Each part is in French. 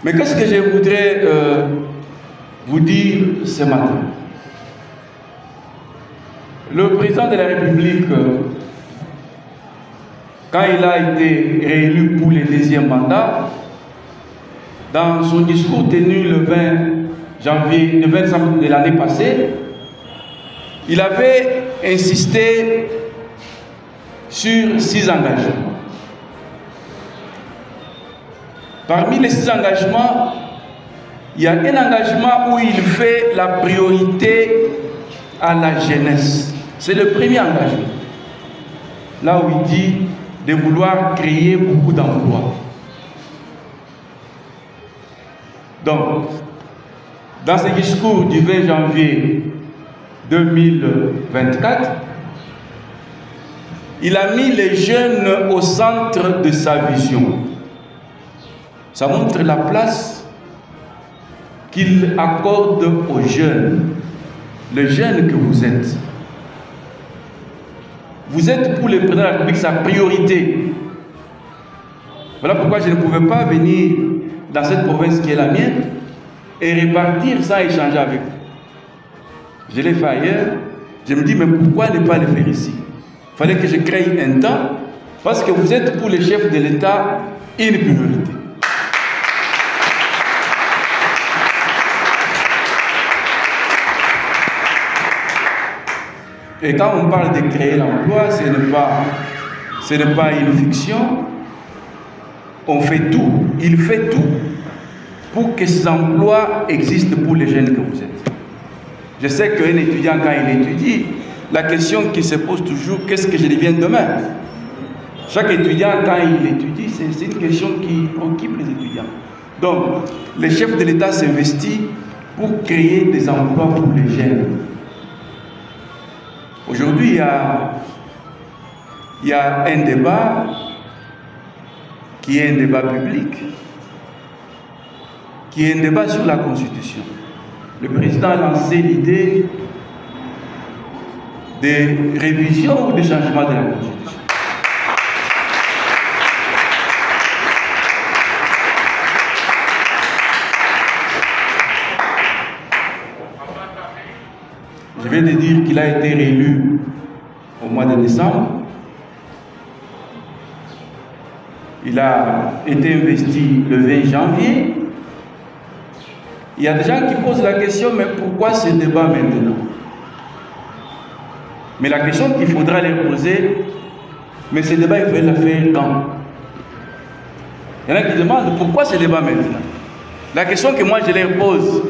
Mais qu'est-ce que je voudrais vous dire ce matin? Le président de la République, quand il a été réélu pour le deuxième mandat, dans son discours tenu le 20 janvier, le 20 décembre de l'année passée, il avait insisté sur 6 engagements. Parmi les 6 engagements, il y a un engagement où il fait la priorité à la jeunesse. C'est le premier engagement. Là où il dit de vouloir créer beaucoup d'emplois. Donc, dans ce discours du 20 janvier 2024, il a mis les jeunes au centre de sa vision. Ça montre la place qu'il accorde aux jeunes, les jeunes que vous êtes. Vous êtes pour le président de la République sa priorité. Voilà pourquoi je ne pouvais pas venir dans cette province qui est la mienne et repartir sans échanger avec vous. Je l'ai fait ailleurs. Je me dis, mais pourquoi ne pas le faire ici? Il fallait que je crée un temps parce que vous êtes pour le chef de l'État une priorité. Et quand on parle de créer l'emploi, ce n'est pas une fiction. On fait tout, il fait tout pour que ces emplois existent pour les jeunes que vous êtes. Je sais qu'un étudiant, quand il étudie, la question qui se pose toujours, qu'est-ce que je deviens demain? Chaque étudiant, quand il étudie, c'est une question qui occupe les étudiants. Donc, le chef de l'État s'investit pour créer des emplois pour les jeunes. Aujourd'hui, il y a un débat qui est un débat public, qui est un débat sur la Constitution. Le président a lancé l'idée de révision ou de changement de la Constitution. Je viens de dire qu'il a été réélu au mois de décembre. Il a été investi le 20 janvier. Il y a des gens qui posent la question, mais pourquoi ce débat maintenant? Mais la question qu'il faudra leur poser, mais ce débat, il faut le faire quand? Il y en a qui demandent, pourquoi ce débat maintenant? La question que moi je leur pose,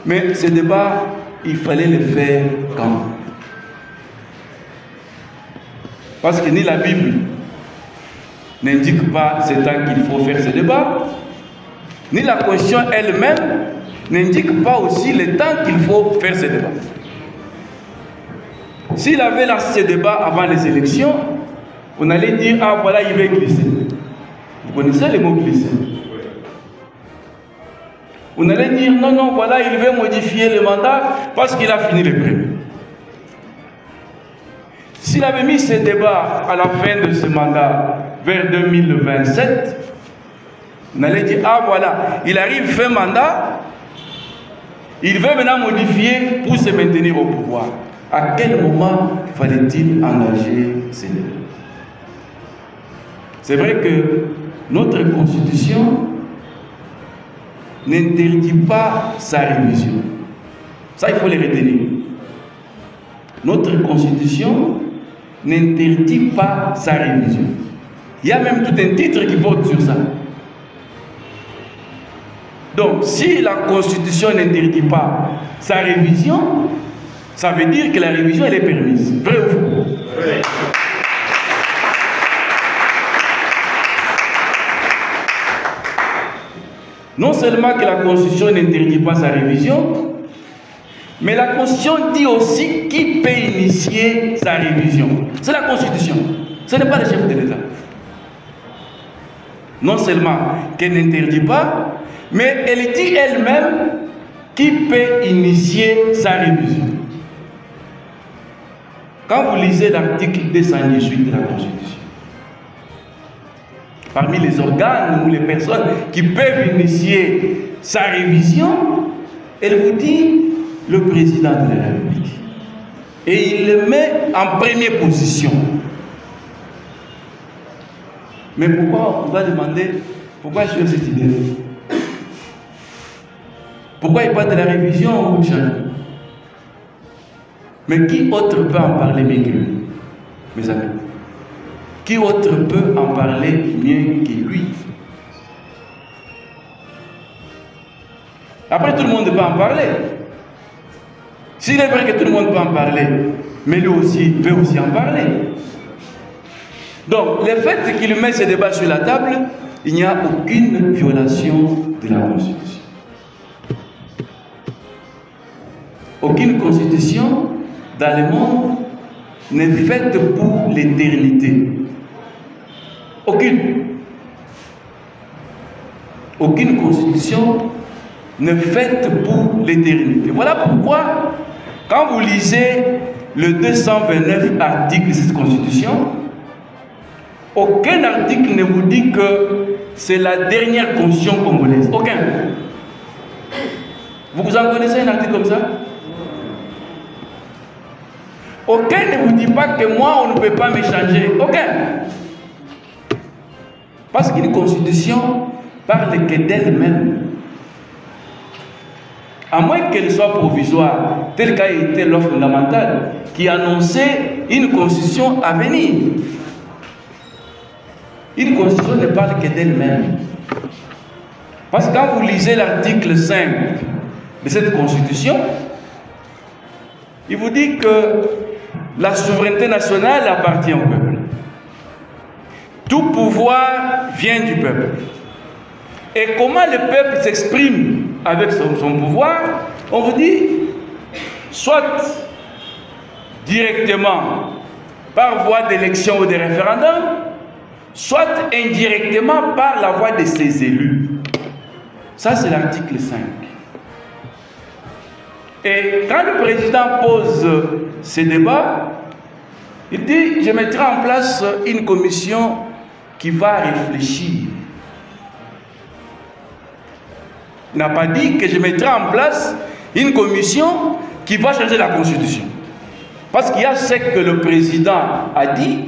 mais ce débat, il fallait le faire quand? Parce que ni la Bible n'indique pas ce temps qu'il faut faire ce débat, ni la Constitution elle-même n'indique pas aussi le temps qu'il faut faire ce débat. S'il avait lancé ce débat avant les élections, on allait dire, ah voilà, il va glisser. Vous connaissez le mot glisser? On allait dire, non, non, voilà, il veut modifier le mandat parce qu'il a fini le premier. S'il avait mis ce débat à la fin de ce mandat, vers 2027, on allait dire, ah voilà, il arrive fin mandat, il veut maintenant modifier pour se maintenir au pouvoir. À quel moment fallait-il engager ce débat? C'est vrai que notre Constitution n'interdit pas sa révision. Ça, il faut le retenir. Notre Constitution n'interdit pas sa révision. Il y a même tout un titre qui porte sur ça. Donc, si la Constitution n'interdit pas sa révision, ça veut dire que la révision, elle est permise. Vrai ou faux? Oui. Non seulement que la Constitution n'interdit pas sa révision, mais la Constitution dit aussi qui peut initier sa révision. C'est la Constitution. Ce n'est pas le chef de l'État. Non seulement qu'elle n'interdit pas, mais elle dit elle-même qui peut initier sa révision. Quand vous lisez l'article 218 de la Constitution, parmi les organes ou les personnes qui peuvent initier sa révision, elle vous dit le président de la République. Et il le met en première position. Mais pourquoi on va demander, pourquoi je fais cette idée? Pourquoi il parle de la révision ou du changement? Mais qui autre peut en parler mieux que lui, mes amis? Qui autre peut en parler mieux que lui? Après, tout le monde peut en parler. S'il est vrai que tout le monde peut en parler, mais lui aussi peut aussi en parler. Donc, le fait qu'il met ce débat sur la table, il n'y a aucune violation de la Constitution. Aucune Constitution dans le monde n'est faite pour l'éternité. Aucune. Aucune Constitution n'est faite pour l'éternité. Voilà pourquoi, quand vous lisez le 229 article de cette Constitution, aucun article ne vous dit que c'est la dernière Constitution congolaise. Aucun. Vous en connaissez un article comme ça? Aucun ne vous dit pas que moi, on ne peut pas me changer. Aucun. Parce qu'une constitution parle que d'elle-même. À moins qu'elle soit provisoire, tel qu'a été l'offre fondamentale, qui annonçait une constitution à venir. Une constitution ne parle que d'elle-même. Parce que quand vous lisez l'article 5 de cette constitution, il vous dit que la souveraineté nationale appartient au peuple. Tout pouvoir vient du peuple. Et comment le peuple s'exprime avec son pouvoir? On vous dit, soit directement par voie d'élection ou de référendum, soit indirectement par la voie de ses élus. Ça, c'est l'article 5. Et quand le président pose ce débat, il dit, je mettrai en place une commission qui va réfléchir. Il n'a pas dit que je mettrai en place une commission qui va changer la Constitution. Parce qu'il y a ce que le président a dit,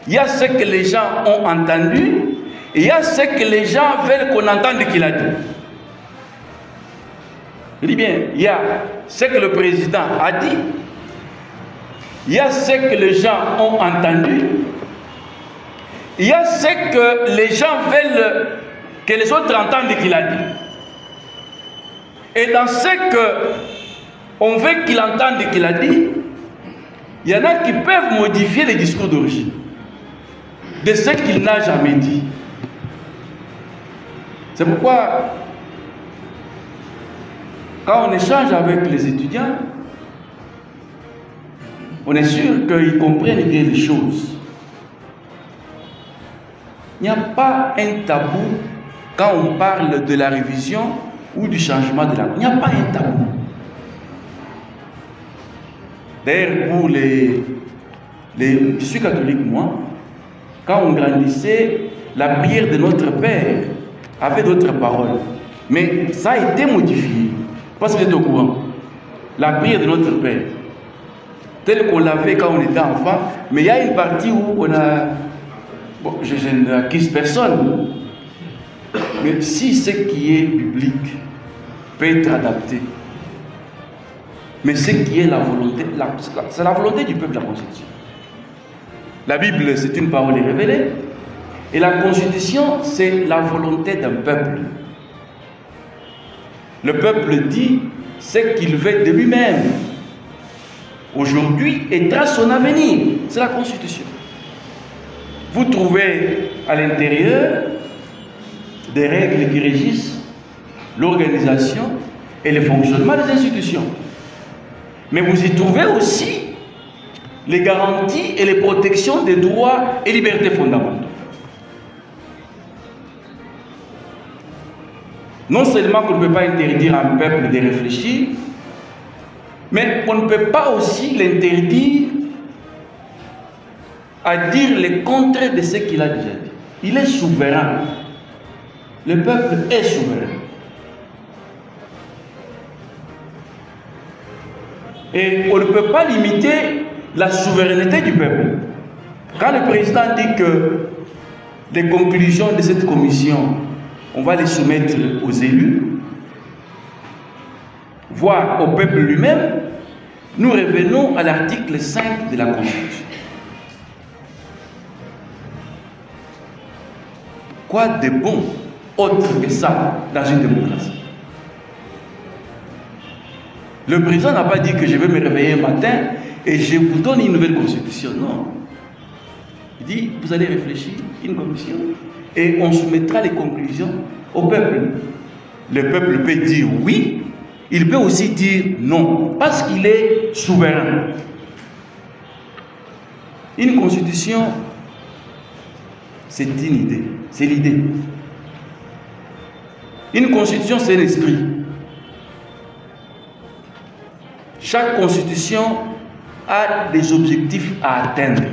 il y a ce que les gens ont entendu, et il y a ce que les gens veulent qu'on entende qu'il a dit. Je dis bien, il y a ce que le président a dit, il y a ce que les gens ont entendu, il y a ce que les gens veulent que les autres entendent qu'il a dit. Et dans ce qu'on veut qu'il entende qu'il a dit, il y en a qui peuvent modifier les discours d'origine de ce qu'il n'a jamais dit. C'est pourquoi, quand on échange avec les étudiants, on est sûr qu'ils comprennent bien les choses. Il n'y a pas un tabou quand on parle de la révision ou du changement de la... Il n'y a pas un tabou. D'ailleurs, pour je suis catholique, moi. Quand on grandissait, la prière de notre Père avait d'autres paroles. Mais ça a été modifié. Parce que vous êtes au courant. La prière de notre Père, telle qu'on l'avait quand on était enfant, mais il y a une partie où on a... Bon, je n'accuse personne. Mais si ce qui est public peut être adapté, mais ce qui est la volonté, c'est la volonté du peuple, la Constitution. La Bible, c'est une parole révélée, et la Constitution, c'est la volonté d'un peuple. Le peuple dit ce qu'il veut de lui-même, aujourd'hui, et trace son avenir. C'est la Constitution. Vous trouvez à l'intérieur des règles qui régissent l'organisation et le fonctionnement des institutions. Mais vous y trouvez aussi les garanties et les protections des droits et libertés fondamentaux. Non seulement qu'on ne peut pas interdire à un peuple de réfléchir, mais on ne peut pas aussi l'interdire à dire le contraire de ce qu'il a déjà dit. il est souverain. Le peuple est souverain. Et on ne peut pas limiter la souveraineté du peuple. Quand le président dit que les conclusions de cette commission, on va les soumettre aux élus, voire au peuple lui-même, nous revenons à l'article 5 de la Constitution. Quoi de bon autre que ça dans une démocratie? Le président n'a pas dit que je vais me réveiller un matin et je vous donne une nouvelle constitution. Non. Il dit, vous allez réfléchir, une commission, et on soumettra les conclusions au peuple. Le peuple peut dire oui, il peut aussi dire non, parce qu'il est souverain. Une constitution, c'est une idée, c'est l'idée. Une constitution, c'est l'esprit. Chaque constitution a des objectifs à atteindre.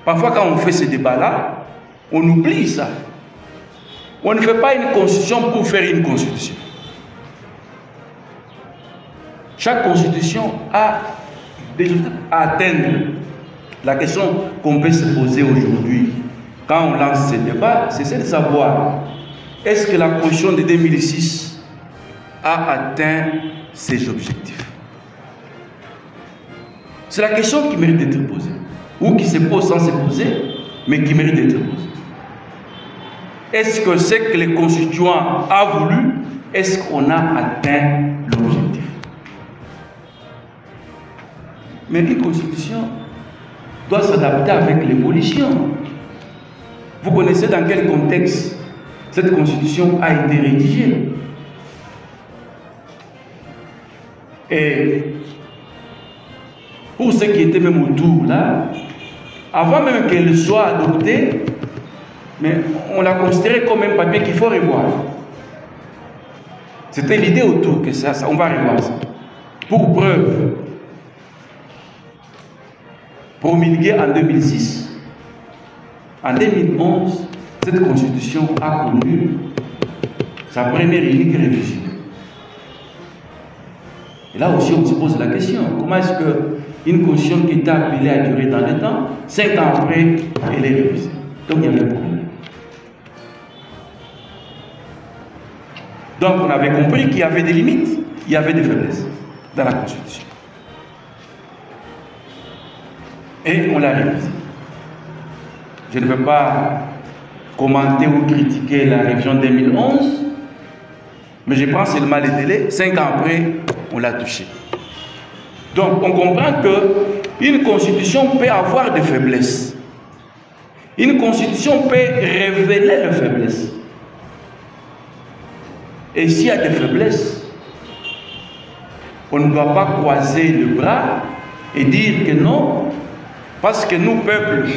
Parfois, quand on fait ce débat-là, on oublie ça. On ne fait pas une constitution pour faire une constitution. Chaque constitution a des objectifs à atteindre. La question qu'on peut se poser aujourd'hui, quand on lance ce débat, c'est de savoir, est-ce que la constitution de 2006 a atteint ses objectifs? C'est la question qui mérite d'être posée, ou qui se pose sans se poser, mais qui mérite d'être posée. Est-ce que ce que les constituants ont voulu, est-ce qu'on a atteint l'objectif? Mais une constitution doit s'adapter avec l'évolution. Vous connaissez dans quel contexte cette constitution a été rédigée? Et pour ceux qui étaient même autour là, avant même qu'elle soit adoptée, mais on l'a considérée comme un papier qu'il faut revoir. C'était l'idée autour que ça, on va revoir ça. Pour preuve, promulguée en 2006, en 2011, cette constitution a connu sa première unique révision. Et là aussi, on se pose la question, comment est-ce qu'une constitution qui était appelée à durer dans le temps, 5 ans après, elle est révisée? Donc il y avait un problème. Donc on avait compris qu'il y avait des limites, il y avait des faiblesses dans la Constitution. Et on l'a révisée. Je ne veux pas commenter ou critiquer la révision 2011, mais je prends seulement les délais. 5 ans après, on l'a touché. Donc on comprend qu'une constitution peut avoir des faiblesses. Une constitution peut révéler les faiblesses. Et s'il y a des faiblesses, on ne doit pas croiser le bras et dire que non, parce que nous, peuple,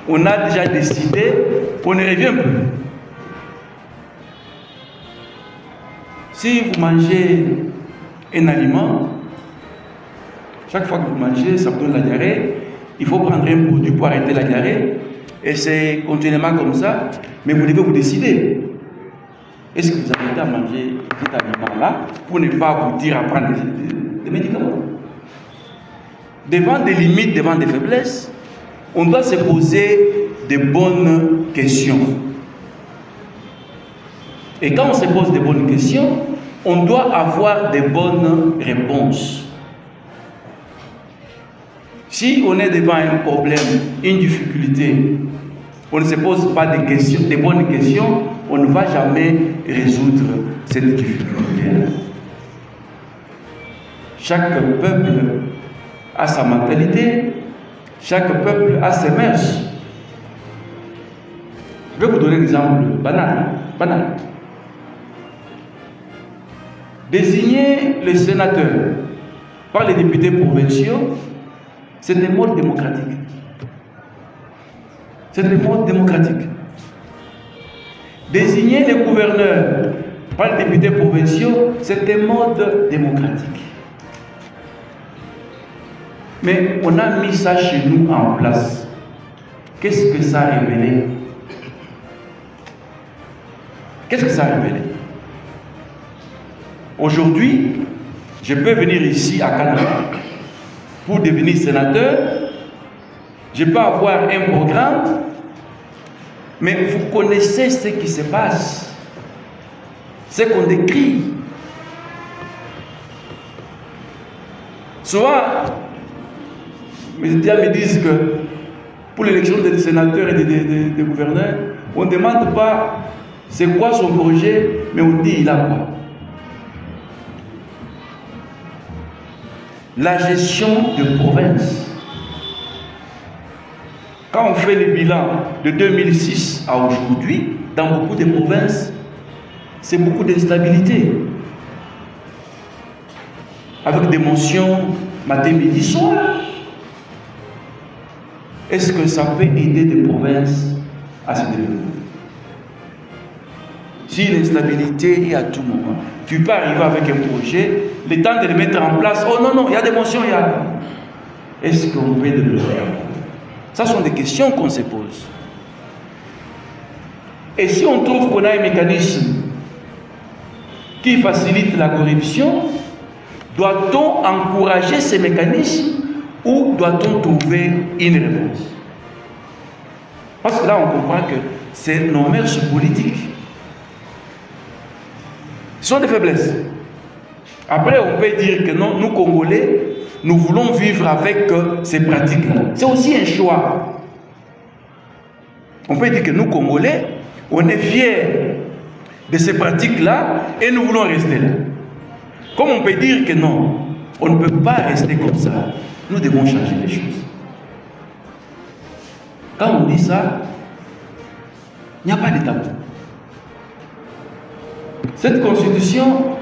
on a déjà décidé, on ne revient plus. Si vous mangez un aliment, chaque fois que vous mangez, ça vous donne la diarrhée, il faut prendre un produit pour arrêter la diarrhée, et c'est continuellement comme ça, mais vous devez vous décider. Est-ce que vous arrêtez à manger cet aliment-là pour ne pas aboutir à prendre des médicaments? Devant des limites, devant des faiblesses, on doit se poser de bonnes questions. Et quand on se pose de bonnes questions, on doit avoir de bonnes réponses. Si on est devant un problème, une difficulté, on ne se pose pas de questions, de bonnes questions, on ne va jamais résoudre cette difficulté. Chaque peuple a sa mentalité, chaque peuple a ses mœurs. Je vais vous donner un exemple banal. Désigner les sénateurs par les députés provinciaux, c'est un mode démocratique. C'est un mode démocratique. Désigner les gouverneurs par les députés provinciaux, c'est un mode démocratique. Mais on a mis ça chez nous en place. qu'est-ce que ça a révélé? Qu'est-ce que ça a révélé? Aujourd'hui, je peux venir ici à Canada pour devenir sénateur. Je peux avoir un programme, mais vous connaissez ce qui se passe, ce qu'on décrit. Souvent, mes étudiants me disent que pour l'élection des sénateurs et des gouverneurs, on ne demande pas c'est quoi son projet, mais on dit il a quoi. La gestion de province. Quand on fait le bilan de 2006 à aujourd'hui, dans beaucoup de provinces, c'est beaucoup d'instabilité. Avec des mentions matin, midi, soir. Est-ce que ça peut aider des provinces à se développer? Si l'instabilité est à tout moment, tu peux arriver avec un projet, le temps de le mettre en place, oh non, non, il y a des mentions, il y a... Est-ce qu'on peut développer? Ça sont des questions qu'on se pose. Et si on trouve qu'on a un mécanisme qui facilite la corruption, doit-on encourager ces mécanismes ou doit-on trouver une réponse? Parce que là, on comprend que c'est nos mœurs politiques. Ce sont des faiblesses. Après, on peut dire que non, nous, Congolais, nous voulons vivre avec ces pratiques-là. C'est aussi un choix. On peut dire que nous, Congolais, on est fiers de ces pratiques-là et nous voulons rester là. Comme on peut dire que non, on ne peut pas rester comme ça. Nous devons changer les choses. Quand on dit ça, il n'y a pas de tabou. Cette constitution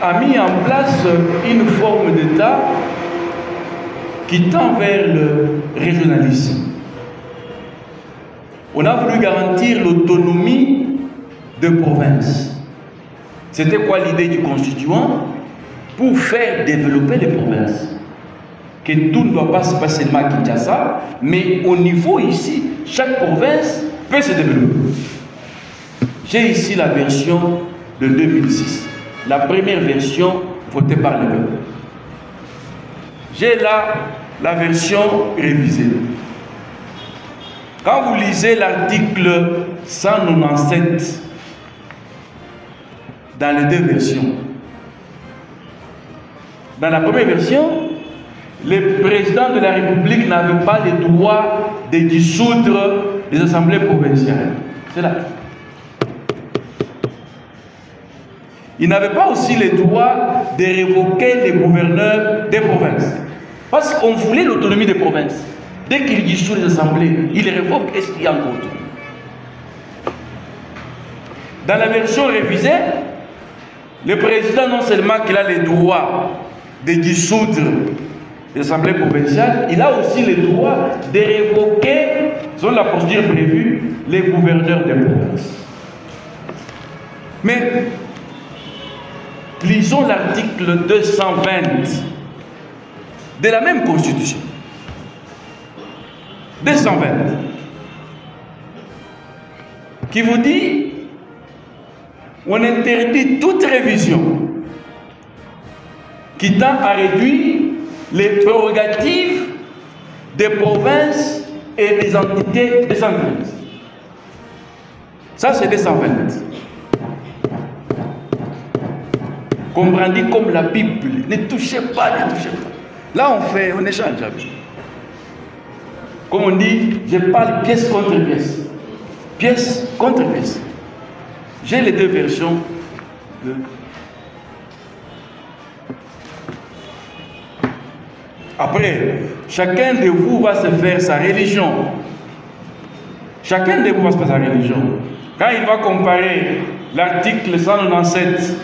a mis en place une forme d'État qui tend vers le régionalisme. On a voulu garantir l'autonomie de province. C'était quoi l'idée du constituant? Pour faire développer les provinces. Que tout ne doit pas se passer seulement à Kinshasa, mais au niveau ici, chaque province peut se développer. J'ai ici la version de 2006. La première version votée par le peuple. J'ai là la version révisée. Quand vous lisez l'article 197 dans les deux versions, dans la première version, le président de la République n'avait pas le droit de dissoudre les assemblées provinciales. C'est là. Il n'avait pas aussi le droit de révoquer les gouverneurs des provinces. Parce qu'on voulait l'autonomie des provinces. Dès qu'il dissout les assemblées, il révoque, est-ce qu'il y a encore autonomie? Dans la version révisée, le président non seulement qu'il a le droit de dissoudre les assemblées provinciales, il a aussi le droit de révoquer, selon la procédure prévue, les gouverneurs des provinces. Mais lisons l'article 220 de la même constitution. 220 qui vous dit on interdit toute révision qui tend à réduire les prérogatives des provinces et des entités décentralisées. Ça c'est 220. Comprenez comme la Bible. Ne touchez pas, ne touchez pas. Là, on échange. Comme on dit, je parle pièce contre pièce. Pièce contre pièce. J'ai les deux versions. Après, chacun de vous va se faire sa religion. Chacun de vous va se faire sa religion. Quand il va comparer l'article 197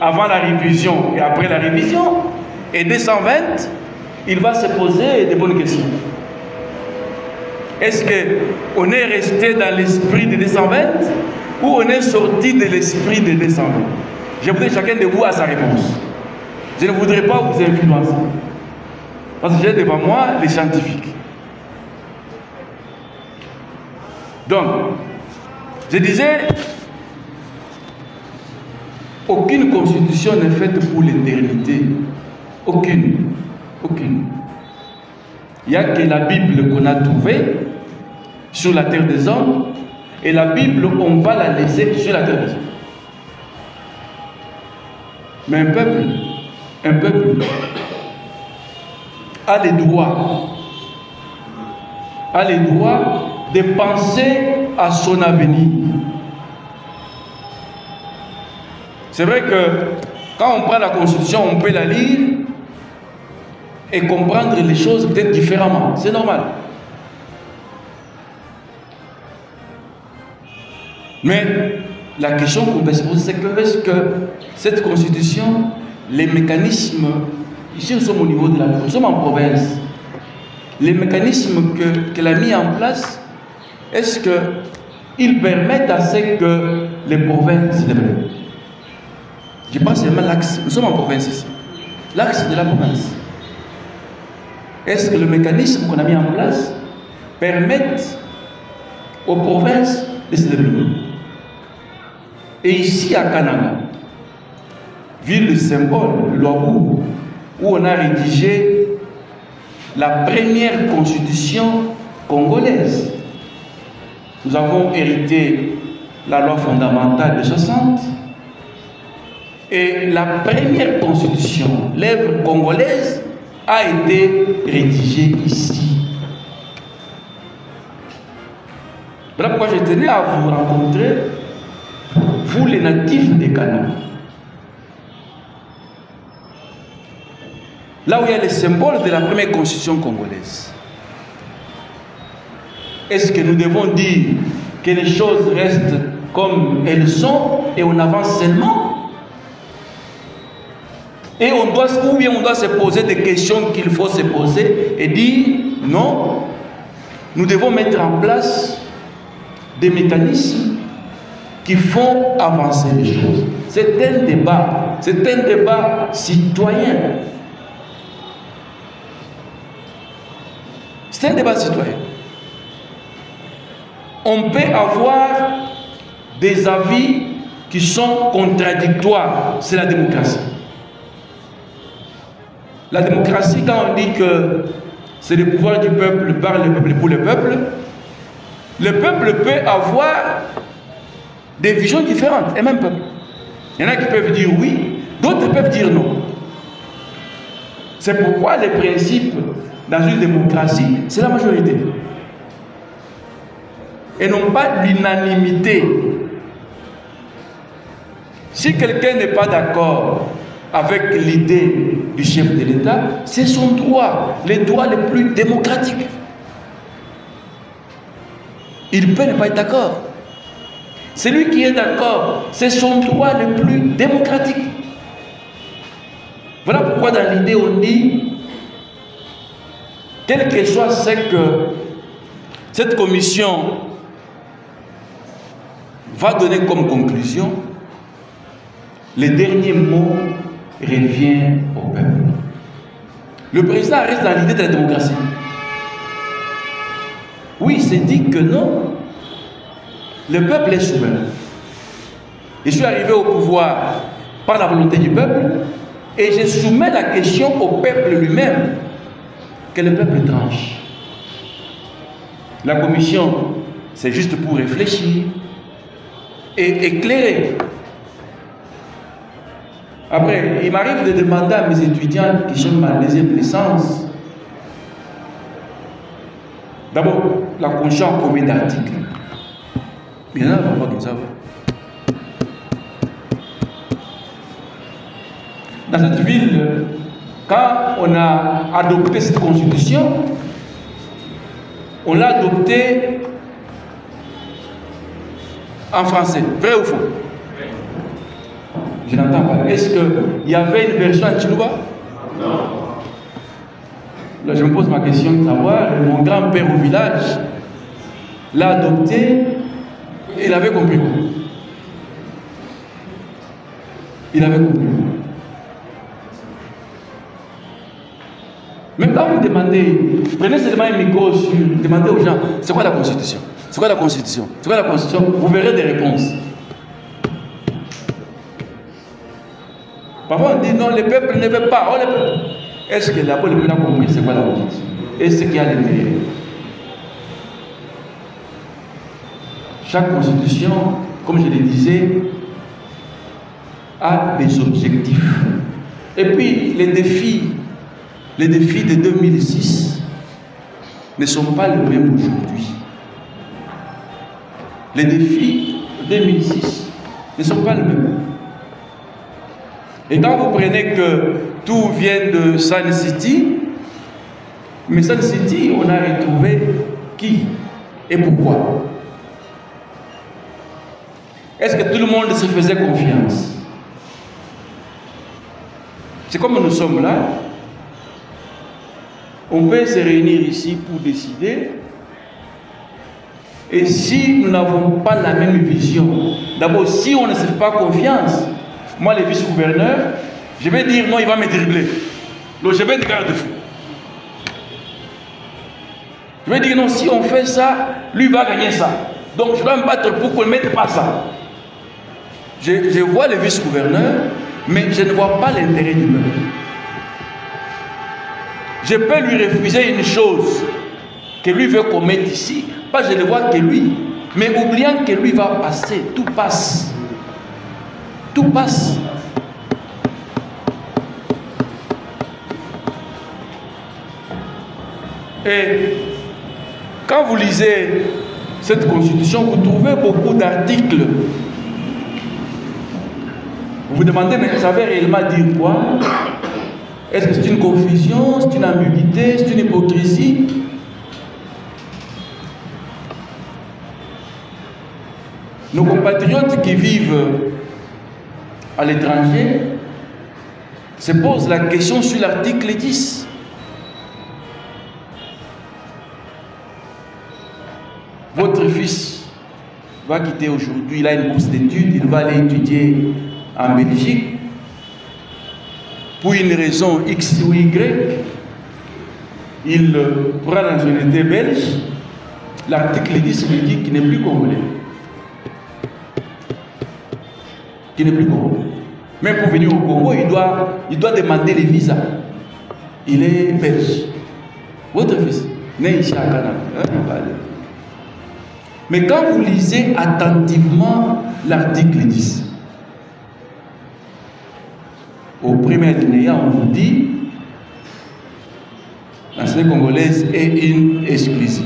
avant la révision et après la révision, et 220, il va se poser de bonnes questions. Est-ce qu'on est resté dans l'esprit de 220 ou on est sorti de l'esprit de 220? Je voudrais que chacun de vous a sa réponse. Je ne voudrais pas vous influencer. Parce que j'ai devant moi les scientifiques. Donc, je disais, aucune constitution n'est faite pour l'éternité. Aucune. Aucune. Il n'y a que la Bible qu'on a trouvée sur la terre des hommes, et la Bible, on va la laisser sur la terre des hommes. Mais un peuple a les droits de penser à son avenir. C'est vrai que quand on prend la Constitution, on peut la lire et comprendre les choses peut-être différemment. C'est normal. Mais la question qu'on peut se poser, c'est que est-ce que cette Constitution, les mécanismes, ici nous sommes au niveau de la... Nous sommes en province. Les mécanismes qu'elle a mis en place, est-ce qu'ils permettent à ce que les provinces se développent? Je pense seulement l'axe. Nous sommes en province ici. L'axe de la province. Est-ce que le mécanisme qu'on a mis en place permettent aux provinces de se développer? Et ici à Kananga, ville symbole, Luabu, où on a rédigé la première constitution congolaise. Nous avons hérité la loi fondamentale de 60. Et la première constitution, l'œuvre congolaise, a été rédigée ici. Voilà pourquoi je tenais à vous rencontrer, vous les natifs des Kananga. Là où il y a les symboles de la première constitution congolaise. Est-ce que nous devons dire que les choses restent comme elles sont et on avance seulement? Et on doit se poser des questions qu'il faut se poser et dire non, nous devons mettre en place des mécanismes qui font avancer les choses. C'est un débat citoyen. C'est un débat citoyen. On peut avoir des avis qui sont contradictoires. C'est la démocratie. La démocratie, quand on dit que c'est le pouvoir du peuple par le peuple et pour le peuple peut avoir des visions différentes, et même peuple. Il y en a qui peuvent dire oui, d'autres peuvent dire non. C'est pourquoi les principes dans une démocratie, c'est la majorité. Et non pas l'unanimité. Si quelqu'un n'est pas d'accord avec l'idée du chef de l'État, c'est son droit, les droits les plus démocratiques. Il peut ne pas être d'accord. Celui qui est d'accord, c'est son droit le plus démocratique. Voilà pourquoi dans l'idée on dit, quel que soit ce que cette commission va donner comme conclusion, le dernier mot revient au peuple. Le président reste dans l'idée de la démocratie. Oui, c'est dit que non. Le peuple est souverain. Je suis arrivé au pouvoir par la volonté du peuple et je soumets la question au peuple lui-même, que le peuple tranche. La commission, c'est juste pour réfléchir et éclairer. Après, il m'arrive de demander à mes étudiants qui sont ma deuxième licence, d'abord, la conscience en combien d'articles? Il y en a pas comme ça. Dans cette ville, quand on a adopté cette constitution, on l'a adoptée en français. Vrai ou faux? Je n'entends pas. Est-ce qu'il y avait une version en Chiluba? Non. Là, je me pose ma question de savoir. Mon grand-père au village l'a adopté et il avait compris. Il avait compris. Même quand vous demandez, prenez seulement un micro, demandez aux gens, c'est quoi la Constitution? C'est quoi la Constitution? C'est quoi la Constitution? Vous verrez des réponses. Parfois on dit non, le peuple ne veut pas. Est-ce que le peuple a compris c'est quoi la Constitution? Est-ce qu'il y a l'intérêt? Chaque Constitution, comme je le disais, a des objectifs. Et puis les défis de 2006 ne sont pas les mêmes aujourd'hui. Les défis de 2006 ne sont pas les mêmes. Et quand vous prenez que tout vient de Sun City, mais Sun City, on a retrouvé qui et pourquoi? Est-ce que tout le monde se faisait confiance? C'est comme nous sommes là. On peut se réunir ici pour décider. Et si nous n'avons pas la même vision, d'abord, si on ne se fait pas confiance, moi, le vice-gouverneur, je vais dire non, il va me dribbler. Donc, je vais être garde-fou. Je vais dire non, si on fait ça, lui va gagner ça. Donc, je dois me battre pour qu'on ne mette pas ça. Je vois le vice-gouverneur, mais je ne vois pas l'intérêt du peuple. Je peux lui refuser une chose que lui veut qu'on mette ici, pas je ne vois que lui, mais oubliant que lui va passer, tout passe. Tout passe. Et quand vous lisez cette constitution, vous trouvez beaucoup d'articles. Vous vous demandez, mais ça veut réellement dire quoi? Est-ce que c'est une confusion, c'est une ambiguïté, c'est une hypocrisie? Nos compatriotes qui vivent à l'étranger se posent la question sur l'article 10. Votre fils va quitter aujourd'hui, il a une bourse d'études, il va aller étudier en Belgique. Pour une raison X ou Y, il prend la nationalité belge. L'article 10 lui dit qu'il n'est plus congolais. Qu'il n'est plus congolais. Même pour venir au Congo, il doit demander les visas. Il est belge. Votre fils, né ici à Canada. Mais quand vous lisez attentivement l'article 10, au premier alinéa, on vous dit la nationalité congolaise est une exclusive.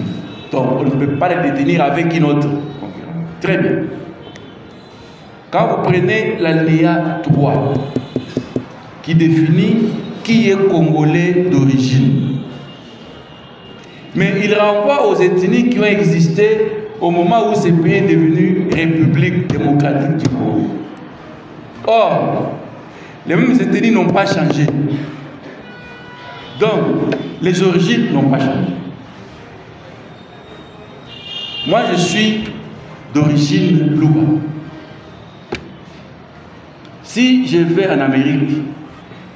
Donc, on ne peut pas la détenir avec une autre concurrente. Très bien. Quand vous prenez l'alinéa 3, qui définit qui est congolais d'origine, mais il renvoie aux ethnies qui ont existé au moment où ce pays est devenu République démocratique du Congo. Or, les mêmes ethnies n'ont pas changé. Donc, les origines n'ont pas changé. Moi, je suis d'origine Luba. Si je vais en Amérique,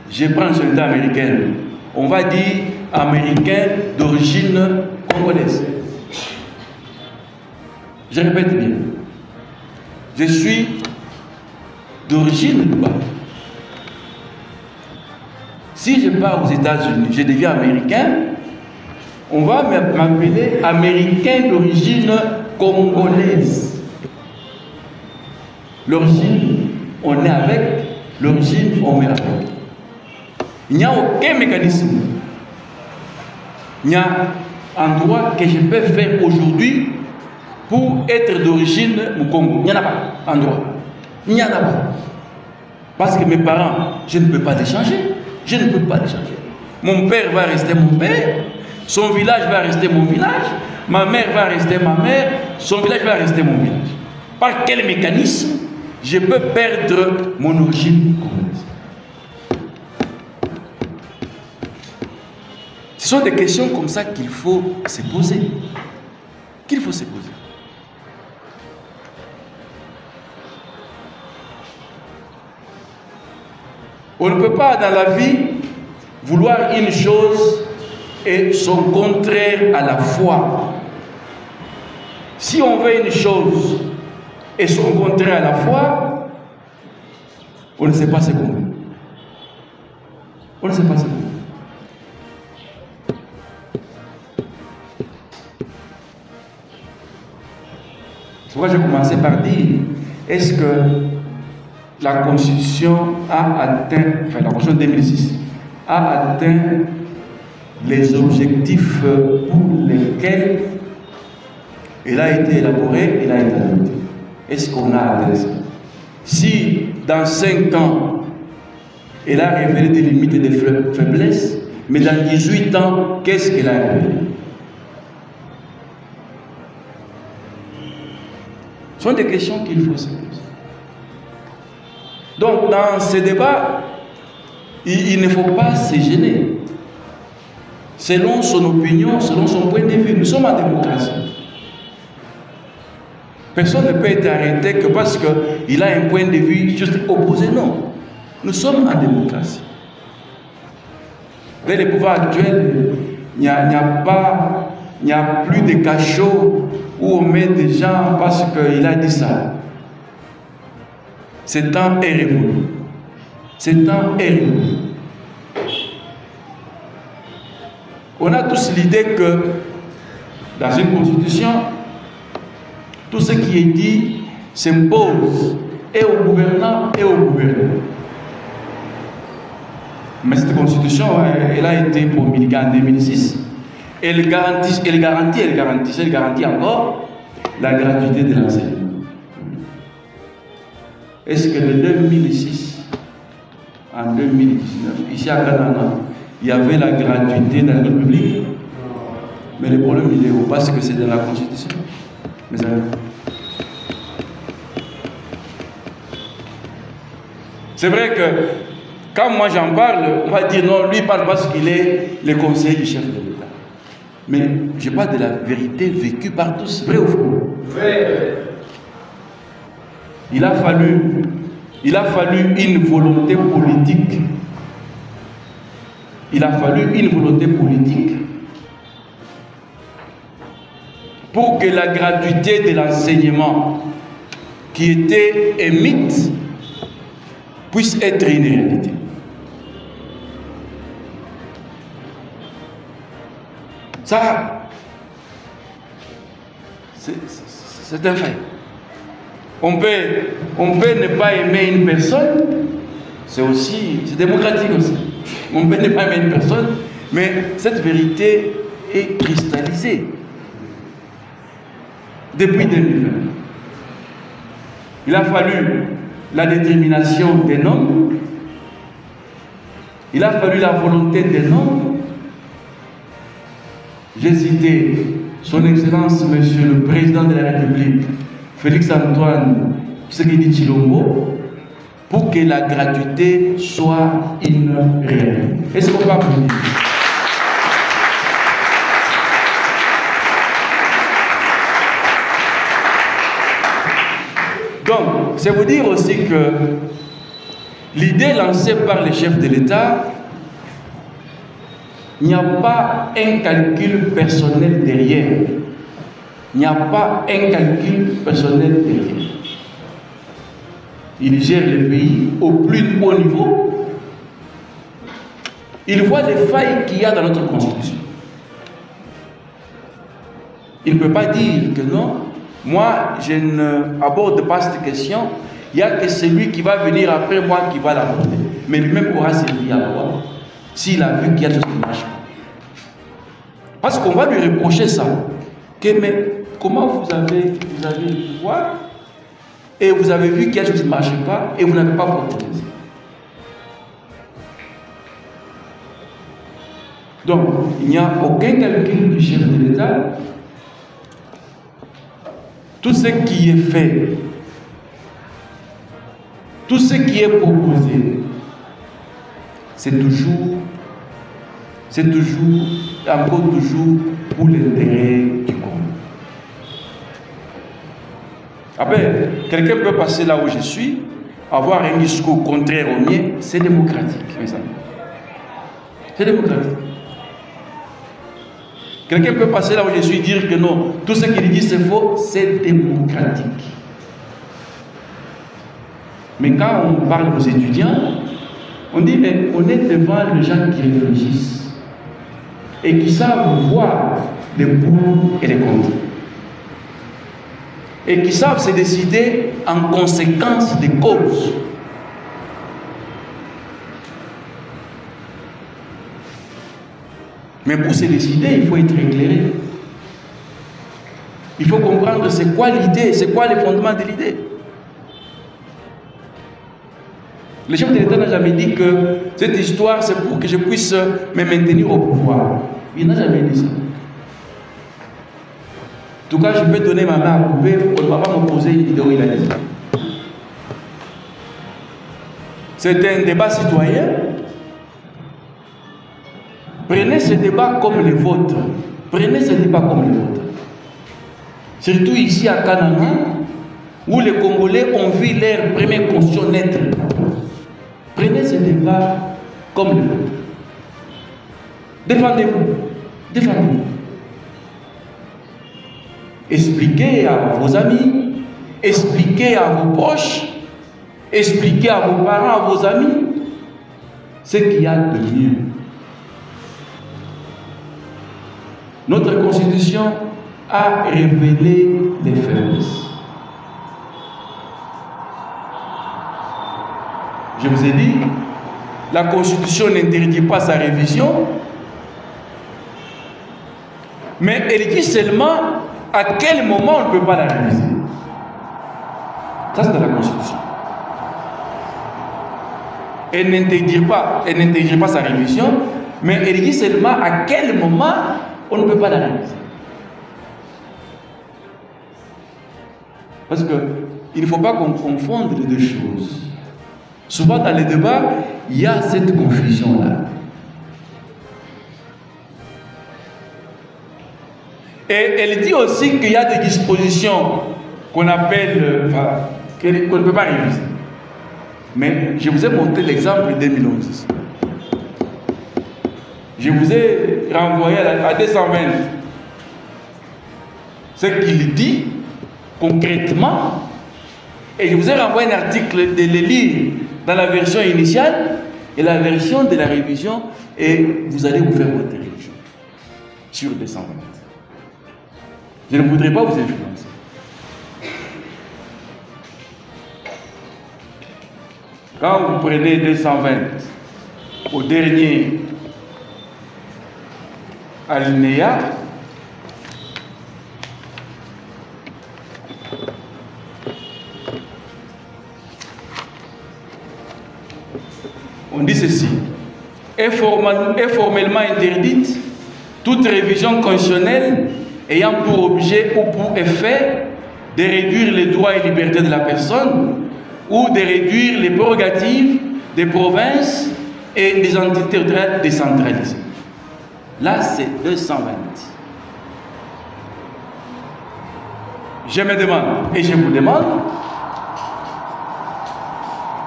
je prends une nationalité américaine. On va dire américain d'origine congolaise. Je répète bien. Je suis d'origine Luba. Si je pars aux États-Unis, je deviens américain, on va m'appeler américain d'origine congolaise. L'origine, on est avec, l'origine, on est avec. Il n'y a aucun mécanisme. Il y a un droit que je peux faire aujourd'hui pour être d'origine Mukongo. Il n'y en a pas, un droit. Il n'y en a pas. Parce que mes parents, je ne peux pas les changer. Je ne peux pas les changer. Mon père va rester mon père, son village va rester mon village, ma mère va rester ma mère, son village va rester mon village. Par quel mécanisme je peux perdre mon origine congolaise? Ce sont des questions comme ça qu'il faut se poser. Qu'il faut se poser. On ne peut pas dans la vie vouloir une chose et son contraire à la fois. Si on veut une chose et son contraire à la fois, on ne sait pas ce qu'on veut. On ne sait pas ce qu'on veut. C'est pourquoi j'ai commencé par dire, est-ce que la Constitution a atteint, enfin la Constitution 2006, a atteint les objectifs pour lesquels elle a été élaborée, elle a été adoptée. Est-ce qu'on a atteint ça? Si dans 5 ans, elle a révélé des limites et des faiblesses, mais dans 18 ans, qu'est-ce qu'elle a révélé? Ce sont des questions qu'il faut se poser. Donc, dans ce débat, il ne faut pas se gêner. Selon son opinion, selon son point de vue, nous sommes en démocratie. Personne ne peut être arrêté que parce qu'il a un point de vue juste opposé. Non. Nous sommes en démocratie. Dès le pouvoir actuel, il n'y a plus de cachot où on met des gens parce qu'il a dit ça. Ce temps est révolu. Ce temps est révolu. On a tous l'idée que dans une constitution, tout ce qui est dit s'impose et aux gouvernants et aux gouvernés. Mais cette constitution, elle a été promulguée en 2006. Elle garantit encore la gratuité de l'enseignement. Est-ce que de 2006 en 2019, ici à Canada, il y avait la gratuité dans le public? Mais le problème, il est où? Parce que c'est dans la Constitution. Mes amis. C'est vrai que quand moi j'en parle, on va dire non, lui parle parce qu'il est le conseiller du chef de l'État. Mais je parle de la vérité vécue par tous, vrai ou faux? Vrai. Il a fallu une volonté politique. Il a fallu une volonté politique pour que la gratuité de l'enseignement qui était un mythe puisse être une réalité. Ça, c'est un fait. On peut ne pas aimer une personne, c'est démocratique aussi. On peut ne pas aimer une personne, mais cette vérité est cristallisée depuis 2020. Il a fallu la détermination des hommes, il a fallu la volonté des hommes. J'ai cité son Excellence, Monsieur le Président de la République, Félix-Antoine Tshisekedi Tshilombo, pour que la gratuité soit une réalité. Est-ce qu'on va applaudir? Donc, c'est vous dire aussi que l'idée lancée par les chefs de l'État, il n'y a pas un calcul personnel derrière. Il n'y a pas un calcul personnel derrière. Il gère le pays au plus haut niveau. Il voit les failles qu'il y a dans notre constitution. Il ne peut pas dire que non, moi je n'aborde pas cette question, il n'y a que celui qui va venir après moi qui va l'aborder. Mais lui-même aura servi à quoi s'il a vu qu'il y a des choses qui ne marchent pas. Parce qu'on va lui reprocher ça. Que, mais comment vous avez le pouvoir et vous avez vu qu'il y a des choses qui ne marchent pas et vous n'avez pas protégé. Donc, il n'y a aucun calcul du chef de l'État. Tout ce qui est fait, tout ce qui est proposé, c'est toujours, encore toujours pour l'intérêt du Congo. Après, quelqu'un peut passer là où je suis, avoir un discours contraire au mien, c'est démocratique, mes amis. C'est démocratique. Quelqu'un peut passer là où je suis dire que non, tout ce qu'il dit c'est faux, c'est démocratique. Mais quand on parle aux étudiants, on dit mais on est devant les gens qui réfléchissent et qui savent voir les pour et les contre. Et qui savent se décider en conséquence des causes. Mais pour se décider, il faut être éclairé. Il faut comprendre c'est quoi l'idée, c'est quoi les fondements de l'idée. Le chef de l'État n'a jamais dit que cette histoire c'est pour que je puisse me maintenir au pouvoir. Il n'a jamais dit ça. En tout cas, je peux donner ma main à couper, on ne va pas m'opposer une idée où il a dit ça. C'est un débat citoyen. Prenez ce débat comme les vôtres. Prenez ce débat comme les vôtres. Surtout ici à Kananga, où les Congolais ont vu leur première constitution naître. Prenez ce débat comme les vôtres. Défendez-vous. Défendez-vous. Expliquez à vos amis, expliquez à vos proches, expliquez à vos parents, à vos amis, ce qu'il y a de mieux. Notre constitution a révélé les faiblesses. Je vous ai dit, la constitution n'interdit pas sa révision, mais elle dit seulement à quel moment on ne peut pas la réviser. Ça, c'est dans la constitution. Elle n'interdit pas sa révision, mais elle dit seulement à quel moment on ne peut pas la réviser. Parce qu'il ne faut pas qu'on confonde les deux choses. Souvent dans les débats, il y a cette confusion-là. Et elle dit aussi qu'il y a des dispositions qu'on appelle, qu'on ne peut pas réviser. Mais je vous ai montré l'exemple de 2011. Je vous ai renvoyé à 220. Ce qu'il dit concrètement, et je vous ai renvoyé un article de le lire dans la version initiale et la version de la révision, et vous allez vous faire votre religion sur 220. Je ne voudrais pas vous influencer. Quand vous prenez 220 au dernier alinéa, on dit ceci: est formellement interdite toute révision constitutionnelle ayant pour objet ou pour effet de réduire les droits et libertés de la personne ou de réduire les prérogatives des provinces et des entités territoriales décentralisées. Là, c'est 220. Je me demande, et je vous demande,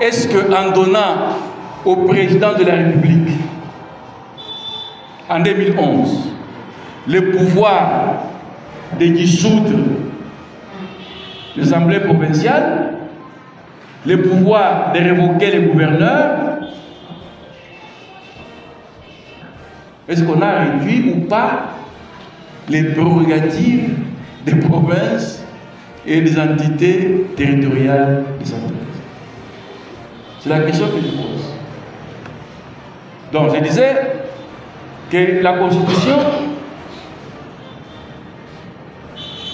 est-ce qu'en donnant au président de la République, en 2011, le pouvoir de dissoudre l'Assemblée provinciale, le pouvoir de révoquer les gouverneurs, est-ce qu'on a réduit ou pas les prérogatives des provinces et des entités territoriales décentralisées? C'est la question que je pose. Donc je disais que la Constitution,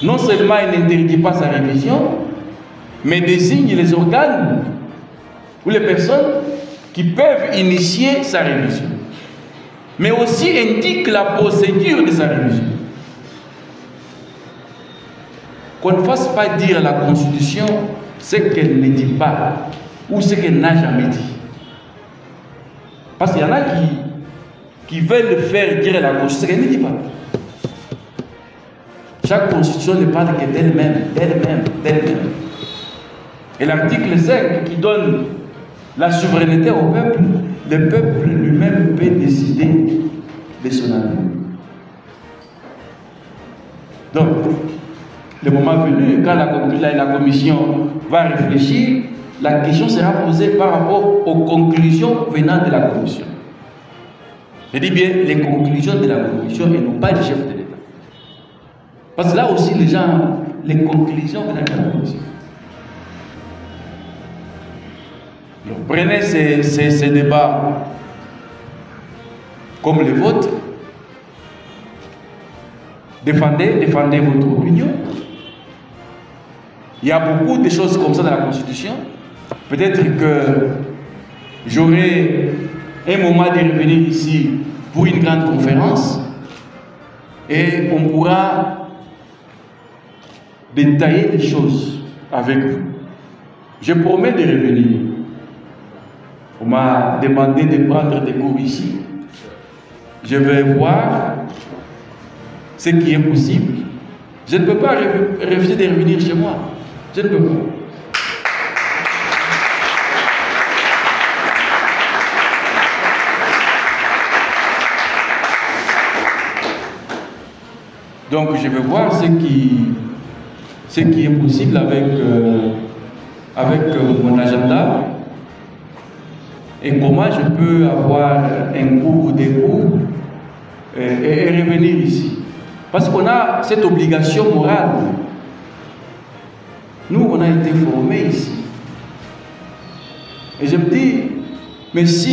non seulement elle n'interdit pas sa révision, mais désigne les organes ou les personnes qui peuvent initier sa révision. Mais aussi indique la procédure de sa révision. Qu'on ne fasse pas dire à la Constitution ce qu'elle ne dit pas ou ce qu'elle n'a jamais dit. Parce qu'il y en a qui veulent faire dire à la Constitution ce qu'elle ne dit pas. Chaque Constitution ne parle que d'elle-même, d'elle-même, d'elle-même. Et l'article 5 qui donne la souveraineté au peuple, le peuple lui-même peut décider de son avenir. Donc, le moment venu, quand la commission va réfléchir, la question sera posée par rapport aux conclusions venant de la commission. Je dis bien les conclusions de la commission et non pas du chef de l'État. Parce que là aussi, les gens, les conclusions venant de la commission. Donc, prenez ces débats comme les vôtres. Défendez votre opinion. Il y a beaucoup de choses comme ça dans la Constitution. Peut-être que j'aurai un moment de revenir ici pour une grande conférence et on pourra détailler les choses avec vous. Je promets de revenir. On m'a demandé de prendre des cours ici. Je vais voir ce qui est possible. Je ne peux pas refuser de revenir chez moi. Je ne peux pas. Donc je vais voir ce qui est possible avec mon agenda et comment je peux avoir un cours ou des cours et revenir ici. Parce qu'on a cette obligation morale. Nous, on a été formés ici. Et je me dis, mais si